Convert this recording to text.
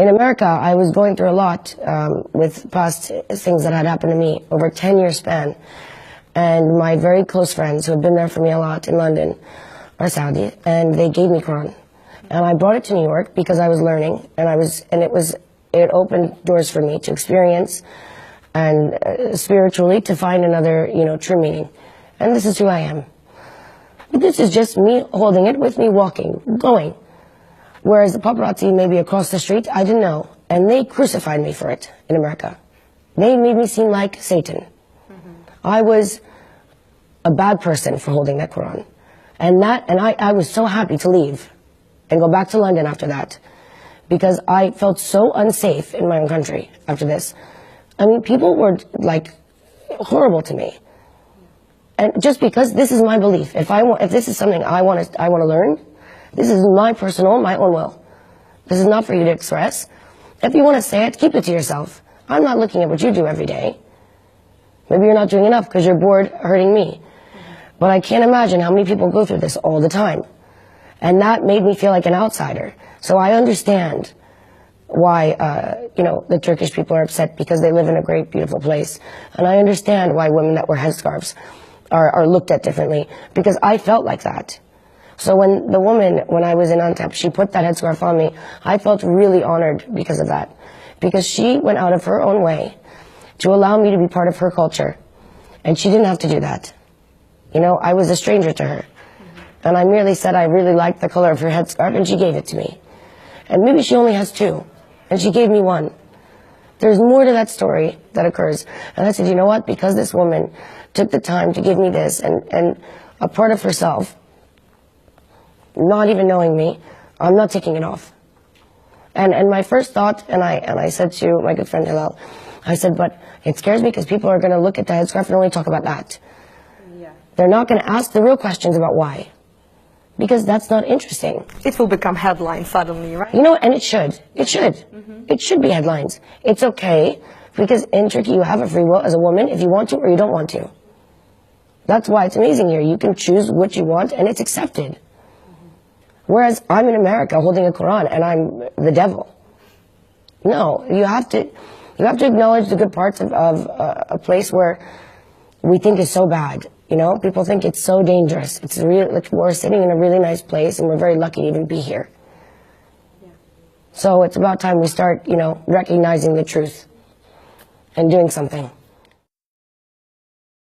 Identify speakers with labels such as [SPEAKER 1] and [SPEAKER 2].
[SPEAKER 1] In America, I was going through a lot with past things that had happened to me over a 10-year span. And my very close friends who have been there for me a lot in London are Saudi, and they gave me Quran. And I brought it to New York because I was learning, and it opened doors for me to experience and spiritually to find another, true meaning. And this is who I am. But this is just me holding it with me, walking, going. Whereas the paparazzi maybe across the street, I didn't know. And they crucified me for it in America. They made me seem like Satan. I was a bad person for holding that Quran. And I was so happy to leave and go back to London after that, because I felt so unsafe in my own country after this. I mean, people were like horrible to me. And just because this is my belief, if this is something I want to learn, this is my own will. This is not for you to express. If you want to say it, keep it to yourself. I'm not looking at what you do every day. Maybe you're not doing enough because you're bored hurting me. But I can't imagine how many people go through this all the time. And that made me feel like an outsider. So I understand why, the Turkish people are upset, because they live in a great, beautiful place. And I understand why women that wear headscarves are looked at differently, because I felt like that. So when I was in Antep, she put that headscarf on me, I felt really honored because of that. Because she went out of her own way to allow me to be part of her culture. And she didn't have to do that. I was a stranger to her. And I merely said I really liked the color of her headscarf, and she gave it to me. And maybe she only has 2, and she gave me 1. There's more to that story that occurs. And I said, you know what? Because this woman took the time to give me this, and a part of herself, not even knowing me, I'm not taking it off. And my first thought, and I said to my good friend Hilal, I said, but it scares me because people are going to look at the headscarf and only talk about that. Yeah. They're not going to ask the real questions about why. Because that's not interesting.
[SPEAKER 2] It will become headlines suddenly, right?
[SPEAKER 1] And it should. It should. It should be headlines. It's okay, because in Turkey you have a free will as a woman if you want to or you don't want to. That's why it's amazing here. You can choose what you want, and it's accepted. Whereas I'm in America holding a Quran, and I'm the devil. No, you have to acknowledge the good parts of a place where we think is so bad. People think it's so dangerous. It's we're sitting in a really nice place, and we're very lucky to even be here. Yeah. So it's about time we start, recognizing the truth and doing something.